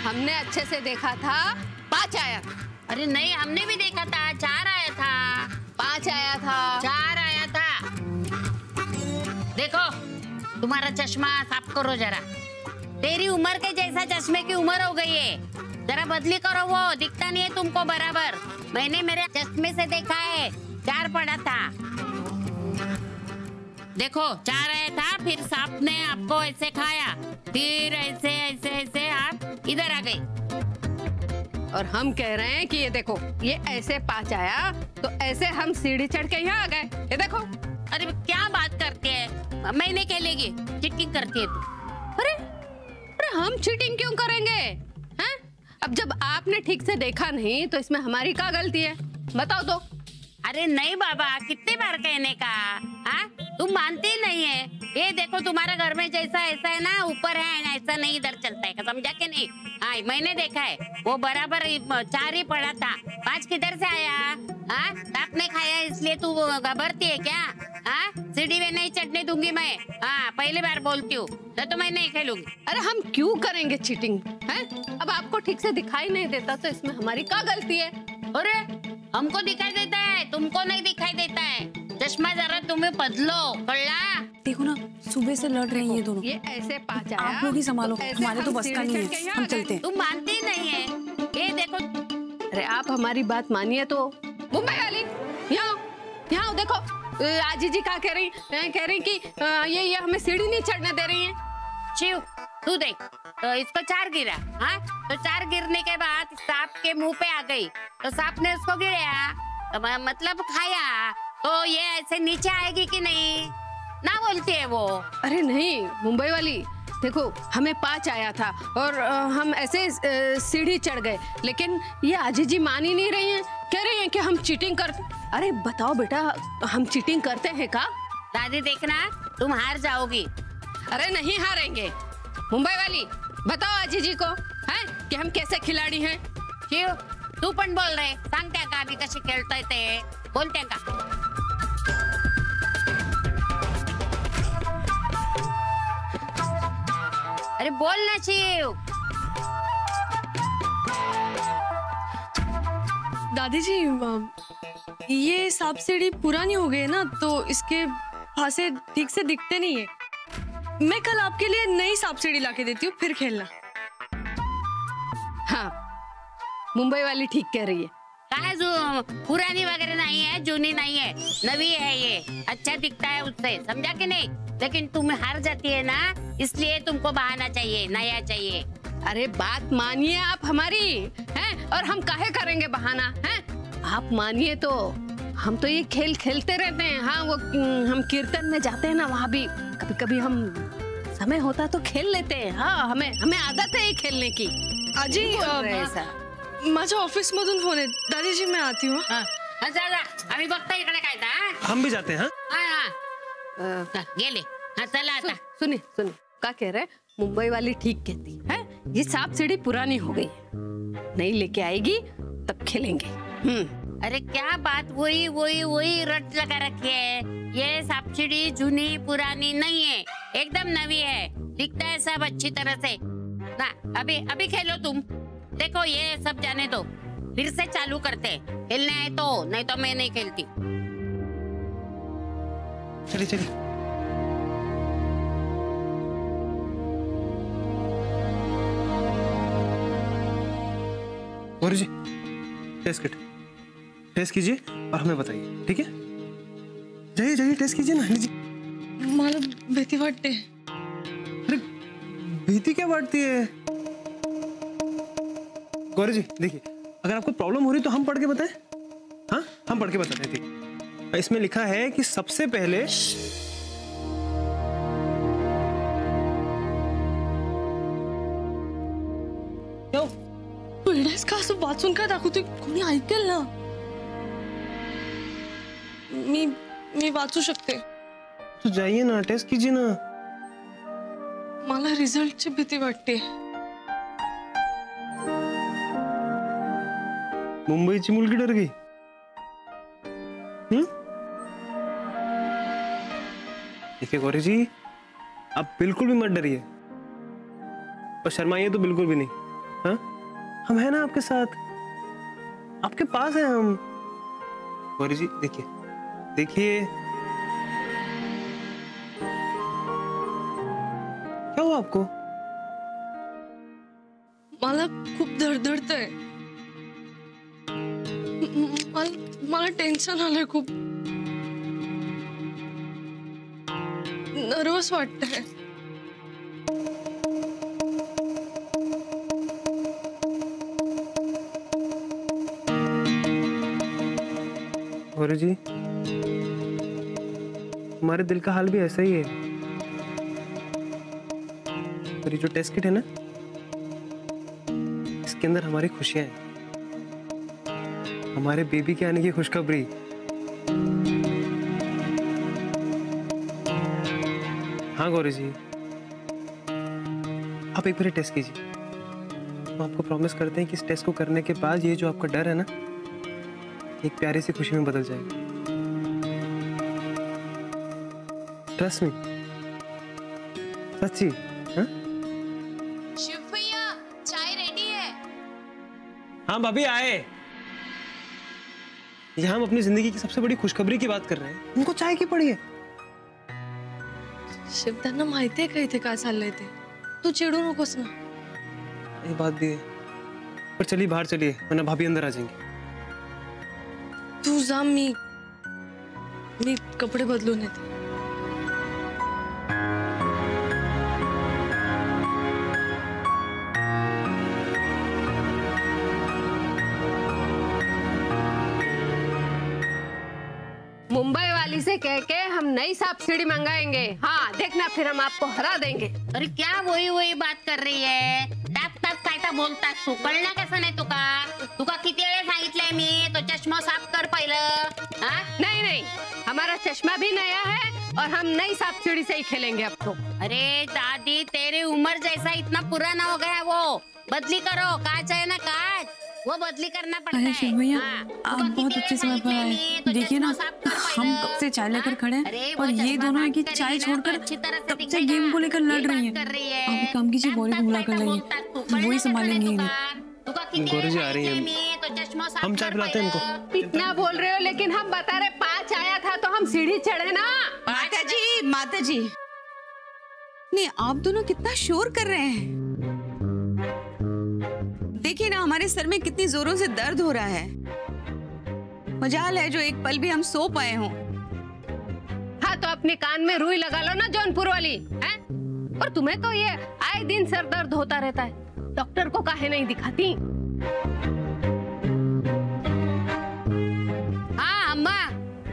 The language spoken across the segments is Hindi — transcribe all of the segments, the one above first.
हमने अच्छे से देखा था 5 आया था। अरे नहीं, हमने भी देखा था 4 आया था। 5 आया था। 4 आया था। देखो तुम्हारा चश्मा साफ करो जरा। तेरी उम्र के जैसा चश्मे की उम्र हो गई है, जरा बदली करो, वो दिखता नहीं है तुमको बराबर। मैंने मेरे चश्मे से देखा है, 4 पड़ा था। देखो 4 आया था, फिर सांप ने आपको ऐसे खाया, फिर ऐसे ऐसे ऐसे आप इधर आ गई। और हम कह रहे हैं कि ये देखो, ये ऐसे 5 आया तो ऐसे हम सीढ़ी चढ़ के यहाँ आ गए। ये देखो। अरे क्या बात करती है, मैंने खेलेगी, चीटिंग करती है तू। अरे हम चीटिंग क्यों करेंगे? हैं? अब जब आपने ठीक से देखा नहीं तो इसमें हमारी क्या गलती है, बताओ तो। अरे नहीं बाबा, कितने बार कहने का, हाँ तुम मानते ही नहीं है। ये देखो तुम्हारे घर में जैसा ऐसा है ना, ऊपर है ऐसा नहीं, इधर चलता है, समझा के नहीं? हाँ मैंने देखा है, वो बराबर 4 ही पड़ा था, 5 किधर से आया? हाँ आपने खाया इसलिए तू घबरती है क्या? हाँ सीढ़ी में नहीं चढ़ने दूंगी मैं, हाँ पहली बार बोलती हूँ, तो मैं नहीं खेलूंगी। अरे हम क्यों करेंगे चीटिंग, हैं? अब आपको ठीक से दिखाई नहीं देता तो इसमें हमारी क्या गलती है? अरे हमको दिखाई देता है, तुमको नहीं दिखाई देता है। चश्मा जरा तुम्हें बदलो, कल्ला। देखो ना, सुबह से लड़ रही है दोनों। ये ऐसे 5 आया, आप लोग ही संभालो, हमारे तो बस का नहीं है, हम चलते हैं। तुम मानते ही नहीं है, ये देखो। अरे आप हमारी बात मानिए तो। मुंबई वाली, यहाँ देखो, आजी जी क्या कह रही कि ये हमें सीढ़ी नहीं चढ़ने दे रही है। शिव तू देख, तो इसको 4 गिरा, हाँ तो 4 गिरने के बाद सांप के मुंह पे आ गई, तो सांप ने उसको गिराया, तो मतलब खाया, तो ये ऐसे नीचे आएगी कि नहीं ना, बोलती है वो। अरे नहीं मुंबई वाली, देखो हमें 5 आया था और हम ऐसे सीढ़ी चढ़ गए, लेकिन ये आजी जी मान ही नहीं रही हैं, कह रही हैं कि हम चीटिंग करते। अरे बताओ बेटा, हम चीटिंग करते हैं का? दादी देखना, तुम हार जाओगी। अरे नहीं हारेंगे। मुंबई वाली बताओ आजी जी को, हैं कि हम कैसे खिलाड़ी हैं। शिव तू पण बोल रहे, सांगते का आम्ही कशी खेळतोय ते, बोलते का? अरे बोल ना शिव। दादी जी, ये सांप सीढ़ी पुरानी हो गई है ना, तो इसके फांसे ठीक से दिखते नहीं है। मैं कल आपके लिए नई सांप सीढ़ी लाके देती हूँ, फिर खेलना। हाँ मुंबई वाली ठीक कह रही है। कहा जो पुरानी वगैरह नहीं है, जूनी नहीं है, नवी है, ये अच्छा दिखता है उससे, समझा कि नहीं? लेकिन तुम हार जाती है ना, इसलिए तुमको बहाना चाहिए, नया चाहिए। अरे बात मानिए आप हमारी, हैं? और हम काहे करेंगे बहाना, हैं? आप मानिए तो हम तो ये खेल खेलते रहते हैं। हाँ वो हम कीर्तन में जाते हैं ना, वहाँ भी कभी कभी हम समय होता तो खेल लेते हैं। हाँ हमें आदत है ये खेलने की। आजी माझ्या ऑफिस मधून फोन है, दादी जी मैं आती हूँ। आम्ही बघता इकडे काय था, हम भी जाते हैं। गेले, हाँ चला आता। सुनिए क्या कह रहे? मुंबई वाली ठीक कहती है, ये सांप सीढ़ी पुरानी हो गई, नहीं लेके आएगी तब खेलेंगे। अरे क्या बात, वही रट लगा रखी है। ये सांप सीढ़ी जूनी पुरानी नहीं है, एकदम नवी है, दिखता है सब अच्छी तरह से ना। अभी खेलो तुम, देखो ये सब जाने दो, फिर से चालू करते, खेलने आए तो, नहीं तो मैं नहीं खेलती। चलिए गौरी जी, टेस्ट कीजिए और हमें बताइए, ठीक है? जाइए टेस्ट कीजिए ना। लीजिए। मला भीती वाटते। अरे भीती क्या बांटती है गौरी जी? देखिए, अगर आपको प्रॉब्लम हो रही तो हम पढ़ के बताएं। हाँ हम पढ़ के बताते हैं। इसमें लिखा है कि सबसे पहले का असं वाचून का दाखवतोय, कोणी ऐकेल ना। मी वाचू शकते। तो जाइए ना, टेस्ट कीजिए ना। मला रिझल्टची भीती वाटते। मुंबईची मुलगी डर गई। देखिए गौरी जी, आप बिल्कुल भी मत डरिए और शर्माइए तो बिल्कुल भी नहीं। हाँ? हम हैं ना आपके साथ, आपके पास है हम। गौरी जी देखिए देखिए, क्या हुआ आपको? मला खूप धडधडतंय. मला टेन्शन आलंय खूप. नर्वस वाटतंय. गौरी जी, हमारे दिल का हाल भी ऐसा ही है. और ये जो टेस्ट किट है ना, इसके अंदर हमारी खुशियां हैं, हमारे बेबी के आने की खुशखबरी. हाँ गौरी जी, आप एक बार टेस्ट कीजिए. हम आपको प्रॉमिस करते हैं कि इस टेस्ट को करने के बाद ये जो आपका डर है ना, एक प्यारी सी खुशी में बदल जाएगा. ट्रस्ट मी, सच्ची. हाँ शिव भैया, चाय रेडी है. हाँ भाभी आए. यहाँ हम अपनी जिंदगी की सबसे बड़ी खुशखबरी की बात कर रहे हैं, उनको चाय की पड़ी है. शिव, त्यांना माहितीये का इथे काय चाललंय ते. तू चिडू नकोस ना. ये बात भी है, पर चलिए बाहर चलिए, वरना भाभी अंदर आ जाएंगे. तू जा, मी कपडे बदलून येते. मुंबई वाली से कह के हम नई सांप सीढ़ी मंगाएंगे. हाँ देखना, फिर हम आपको हरा देंगे. अरे क्या वही बात कर रही है. टाप टाप काय बोलतात तू. कळलं कसं नाही तुका किती वेळा सांगितलंय मी, तो चष्मा साफ कर पहिलं. हाँ? नहीं नहीं, हमारा चश्मा भी नया है और हम नई सांप सीढ़ी से ही खेलेंगे अब तो. अरे दादी, तेरी उम्र जैसा इतना पुराना हो गया वो. बदली करो. कांच है ना कांच, वो बदली करना पड़ता है. अरे शिव भैया, हाँ, आप तुका बहुत किती अच्छे वेळा समय पर सांगितलंय आए. मी, तो देखिए ना, चष्मा साफ कर हम पहिलं. कब से चाय लेकर हाँ? खड़े हैं अरे और वो ये चश्मा दोनों है कि साफ चाय करेगी ना, छोड़कर तो अच्छी तरह से तब से दिखेगा. गेम को लेकर लड़ ये रही बात कर रही है. हैं. आप काम कीजिए, गौरी को बुला कर लाइए, वही संभालेंगे इन्हें. गौरी जी आ रही हैं. हम चाय पिलाते हैं इनको. इतना बोल रहे हो, लेकिन हम बता रहे 5 आया था तो हम सीढ़ी चढ़े ना. माता जी नहीं, आप दोनों कितना शोर कर रहे हैं. देखिए ना, हमारे सर में कितनी जोरों से दर्द हो रहा है. मजाल है जो एक पल भी हम सो पाए हों. हाँ तो अपने कान में रुई लगा लो ना, जौनपुर वाली है. और तुम्हें तो ये आए दिन सर दर्द होता रहता है, डॉक्टर को काहे नहीं दिखाती. हाँ अम्मा,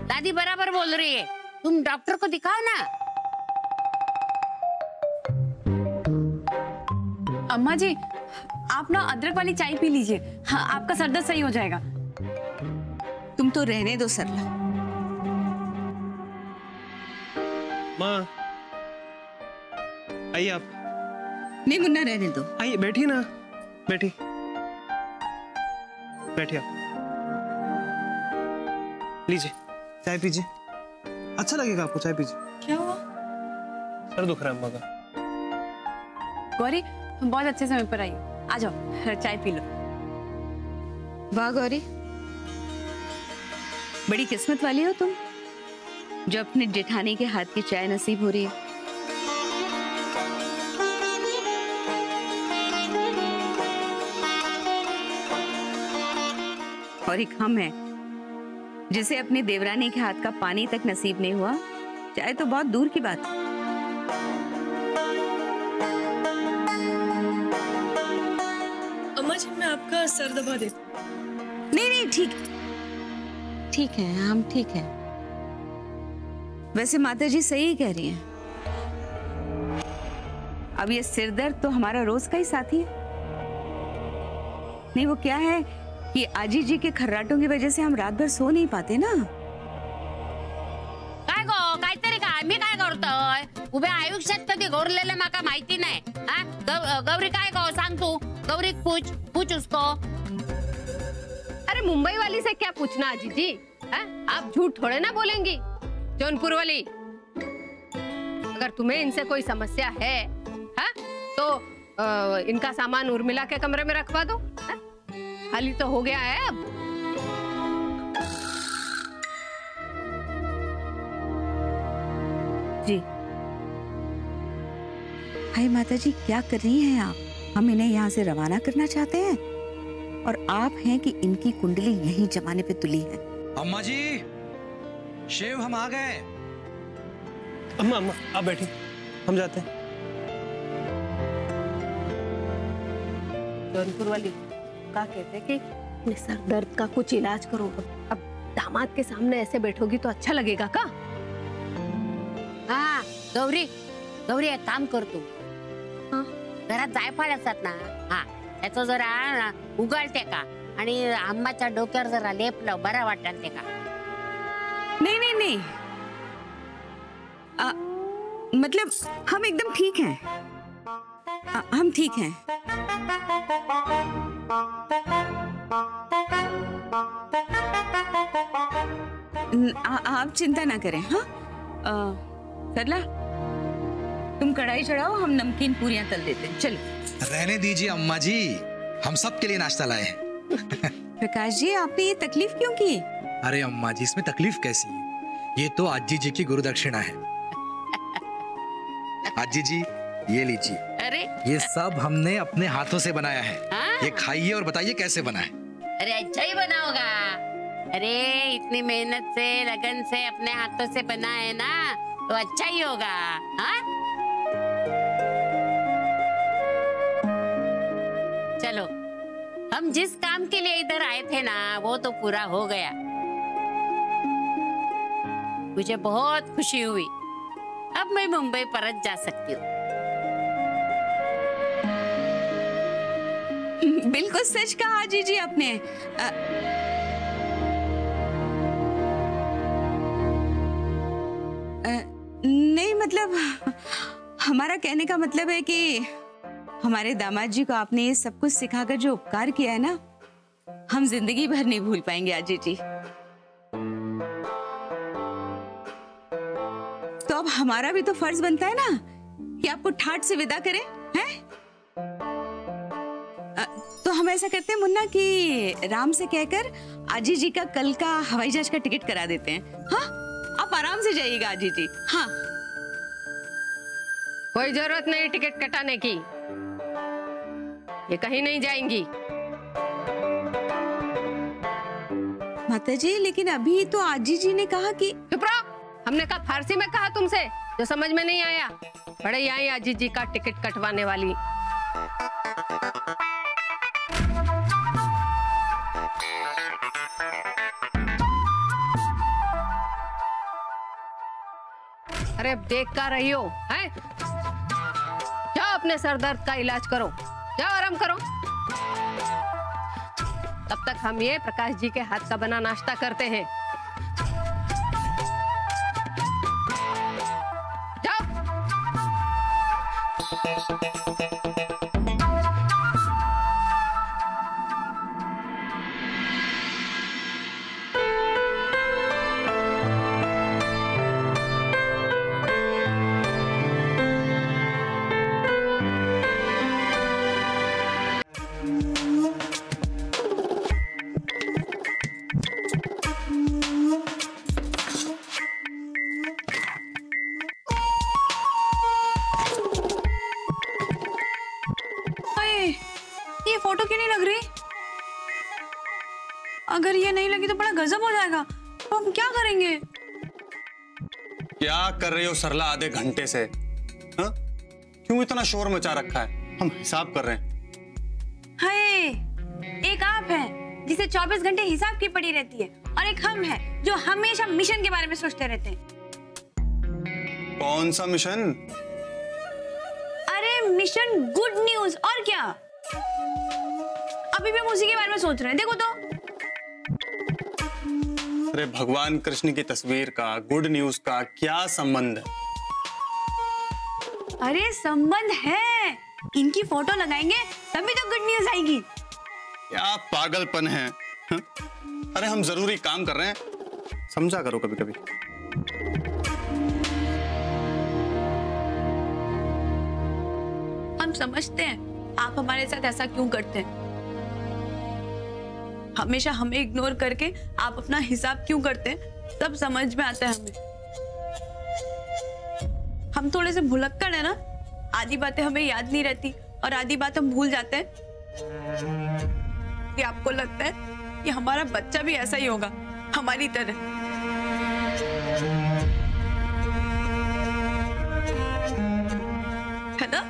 दादी बराबर बोल रही है. तुम डॉक्टर को दिखाओ ना. अम्मा जी, आप ना अदरक वाली चाय पी लीजिए. हाँ, आपका सर दर्द सही हो जाएगा. तुम तो रहने दो सरला. माँ आइए, आप नहीं मुन्ना, रहने दो. आइए, बैठिए ना, बैठिए बैठिए. आप लीजिए चाय पीजिए, अच्छा लगेगा आपको. चाय पीजिए. क्या हुआ? सर दुख रहा है अम्मा का. गौरी, हम बहुत अच्छे समय पर आई. आ जाओ, चाय पी लो. वाह गौरी, बड़ी किस्मत वाली हो तुम, जो अपने जेठानी के हाथ की चाय नसीब हो रही है. और एक हम है जिसे अपनी देवरानी के हाथ का पानी तक नसीब नहीं हुआ, चाहे तो बहुत दूर की बात. अम्मा जी, मैं आपका सर दबा देती. नहीं नहीं, ठीक है, हम ठीक है. वैसे माता जी सही ही कह रही हैं. अब ये सिर दर्द तो हमारा रोज का ही साथी है. नहीं, वो क्या है कि आजी जी के खर्राटों की वजह से हम रात भर सो नहीं पाते ना. काय गो, काहीतरी काय मी काय करतोय. उभ्या आयुष्यात कधी गौरलेलं माका माहिती नाही. हा गौरी काय गो सांग तू. गौरी पूछ उसको. अरे मुंबई वाली से क्या पूछना अजी जी. आप झूठ थोड़े ना बोलेंगी. जौनपुर वाली, अगर तुम्हें इनसे कोई समस्या है, हा? तो इनका सामान उर्मिला के कमरे में रखवा दो। खाली तो हो गया है अब। जी हाय माता जी, क्या कर रही हैं आप? हम इन्हें यहाँ से रवाना करना चाहते हैं और आप हैं कि इनकी कुंडली यहीं जमाने पे तुली है। अम्मा जी, शिव हम आ गए। अम्मा अम्मा आप बैठी, हम जाते हैं। जौनपुर वाली क्या कहते कि अपने सर दर्द का कुछ इलाज करो। अब दामाद के सामने ऐसे बैठोगी तो अच्छा लगेगा का? हाँ गौरी, गौरी एक काम कर तू, घरात जायफळ असतात ना, हा त्याचं जरा उगाळते का आणि आंबाच्या डोक्यावर जरा लेप लाव, बरा वाटत ते का? नहीं नहीं नहीं, मतलब हम एकदम ठीक हैं। हम ठीक हैं। आप चिंता ना करें। हाँ सरला, तुम कढ़ाई चढ़ाओ, हम नमकीन पूरियां तल देते हैं। चलो। रहने दीजिए अम्मा जी, हम सब के लिए नाश्ता लाए हैं। प्रकाश जी, आपने ये तकलीफ क्यों की? अरे अम्मा जी, इसमें तकलीफ कैसी है? ये तो आजी जी की गुरुदक्षिणा है। आजी जी ये लीजिए। अरे ये सब हमने अपने हाथों से बनाया है। हाँ? ये खाइए और बताइए कैसे बना है। अरे अच्छा ही बना होगा। अरे इतनी मेहनत से, लगन से अपने हाथों से बना है ना, तो अच्छा ही होगा। हाँ चलो, हम जिस काम के लिए इधर आए थे ना, वो तो पूरा हो गया। मुझे बहुत खुशी हुई। अब मैं मुंबई परत जा सकती हूँ। बिल्कुल सच कहा आजी जी आपने। नहीं मतलब, हमारा कहने का मतलब है कि हमारे दामाद जी को आपने ये सब कुछ सिखाकर जो उपकार किया है ना, हम जिंदगी भर नहीं भूल पाएंगे आजी जी। तो अब हमारा भी तो फर्ज बनता है ना कि आपको ठाट से विदा करें, हैं? तो हम ऐसा करते हैं मुन्ना कि राम से कहकर आजी जी का कल का हवाई जहाज का टिकट करा देते हैं। हाँ, आप आराम से जाइएगा आजी जी। हाँ, कोई जरूरत नहीं टिकट कटाने की, ये कहीं नहीं जाएंगी। माता जी, लेकिन अभी तो आजी जी ने कहा कि चुप रहो। हमने कहा फारसी में कहा तुमसे, जो समझ में नहीं आया। बड़े यहाँ आजी जी का टिकट कटवाने वाली। अरे देख कर रही हो, हैं? जाओ अपने सर दर्द का इलाज करो, जाओ आराम करो। तब तक हम ये प्रकाश जी के हाथ का बना नाश्ता करते हैं। जाओ। ये फोटो क्यों नहीं लग रही? अगर ये नहीं लगी तो बड़ा गजब हो जाएगा। तो हम क्या करेंगे? क्या कर रही हो सरला आधे घंटे से? हा? क्यों इतना शोर मचा रखा है? हम हिसाब कर रहे हैं। हाय, एक आप है जिसे 24 घंटे हिसाब की पड़ी रहती है, और एक हम है जो हमेशा मिशन के बारे में सोचते रहते हैं। कौन सा मिशन? अरे मिशन गुड न्यूज, और क्या? अभी भी हम उसी के बारे में सोच रहे हैं। देखो तो। अरे भगवान कृष्ण की तस्वीर का गुड न्यूज का क्या संबंध है? अरे संबंध है, इनकी फोटो लगाएंगे तभी तो गुड न्यूज आएगी। क्या पागलपन है? हा? अरे हम जरूरी काम कर रहे हैं, समझा करो कभी कभी। हम हम समझते हैं आप हमारे साथ ऐसा क्यों करते हैं। हमेशा हमें इग्नोर करके आप अपना हिसाब क्यों करते हैं, सब समझ में आता है हमें। हम थोड़े से भुलक्कड़ है ना, आधी बातें हमें याद नहीं रहती और आधी बात हम भूल जाते हैं। कि आपको लगता है कि हमारा बच्चा भी ऐसा ही होगा हमारी तरह। है ना?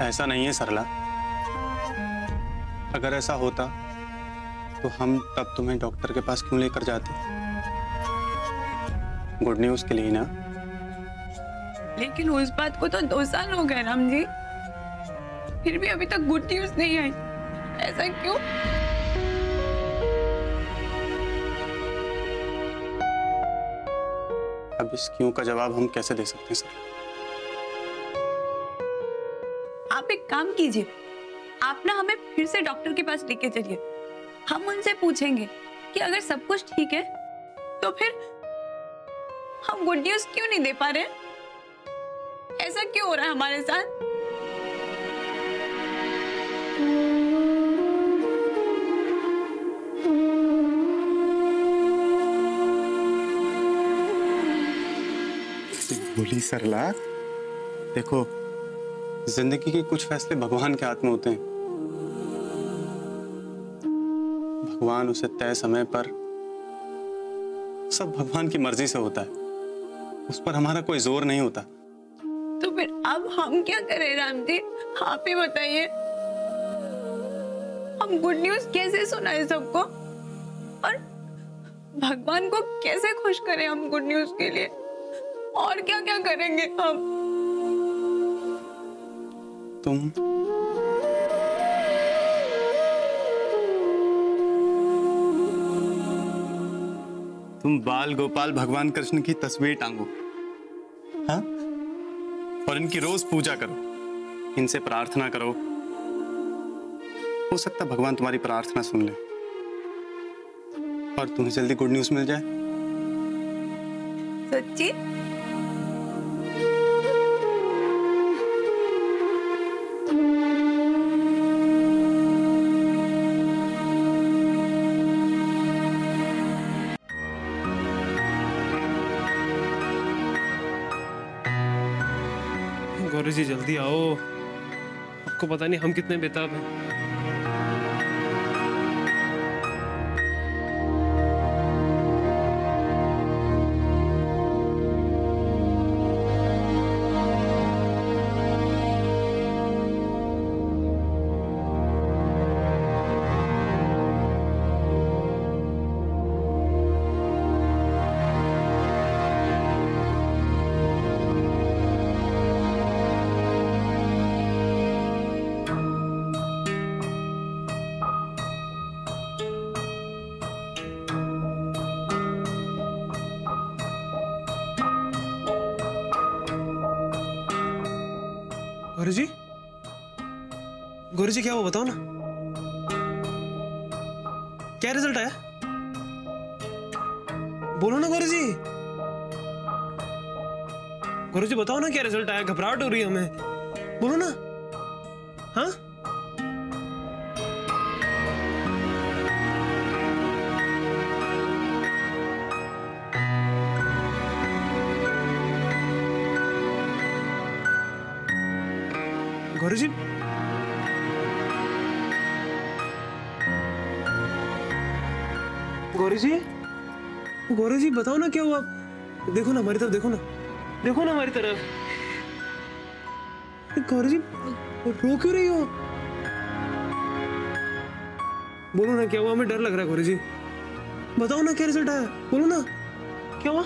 ऐसा नहीं है सरला। अगर ऐसा होता तो हम तब तुम्हें डॉक्टर के पास क्यों लेकर जाते? गुड न्यूज के लिए ना। लेकिन उस बात को तो 2 साल हो गए राम जी, फिर भी अभी तक गुड न्यूज नहीं आई। ऐसा क्यों? अब इस क्यों का जवाब हम कैसे दे सकते हैं सर? आप एक काम कीजिए, आप ना हमें फिर से डॉक्टर के पास लेके चलिए। हम उनसे पूछेंगे कि अगर सब कुछ ठीक है तो फिर हम गुड न्यूज क्यों नहीं दे पा रहे? ऐसा क्यों हो रहा है हमारे साथ? बोली सरला, देखो जिंदगी के कुछ फैसले भगवान के हाथ में होते हैं। भगवान उसे तय समय पर, सब भगवान की मर्जी से होता है, उस पर हमारा कोई जोर नहीं होता। तो फिर अब हम क्या करें राम जी, आप ही बताइए। हम गुड न्यूज कैसे सुनाए सबको और भगवान को कैसे खुश करें हम गुड न्यूज के लिए? और क्या क्या करेंगे हम? तुम बाल गोपाल भगवान कृष्ण की तस्वीर टांगो, हाँ? और इनकी रोज पूजा करो, इनसे प्रार्थना करो। हो सकता भगवान तुम्हारी प्रार्थना सुन ले और तुम्हें जल्दी गुड न्यूज मिल जाए। सच्ची? गौरी जी जल्दी आओ, आपको पता नहीं हम कितने बेताब हैं। गौरी जी क्या हुआ बताओ ना, क्या रिजल्ट आया? बोलो ना गौरी जी। गौरी जी बताओ ना क्या रिजल्ट आया, घबराहट हो रही है हमें, बोलो ना। हाँ गौरी जी, गौरी जी, गौरी जी बताओ ना क्या हुआ? देखो ना हमारी तरफ, देखो ना, देखो ना हमारी तरफ। गौरी जी रो क्यों रही हो? बोलो ना क्या हुआ, हमें डर लग रहा है। गौरी जी बताओ ना क्या रिजल्ट आया, बोलो ना क्या हुआ?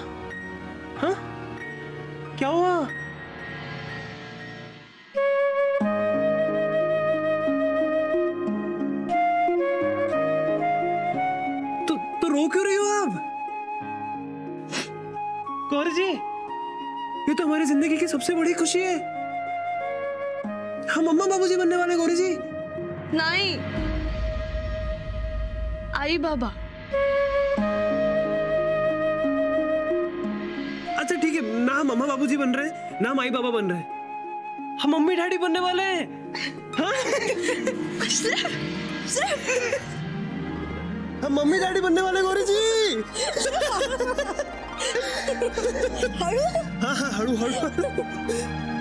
हाँ क्या हुआ? रो क्यों रही हो आप? गौरी जी ये तो हमारी जिंदगी की सबसे बड़ी खुशी है, हम अम्मा बाबूजी बनने वाले गौरी जी। नहीं, आई बाबा। अच्छा ठीक है, ना हम अम्मा बाबूजी बन रहे हैं ना हम आई बाबा बन रहे हैं, हम मम्मी डैडी बनने वाले हैं। हाँ? हम मम्मी डैडी बनने वाले गौरी जी। हाँ हाँ, हड़ू हड़ू।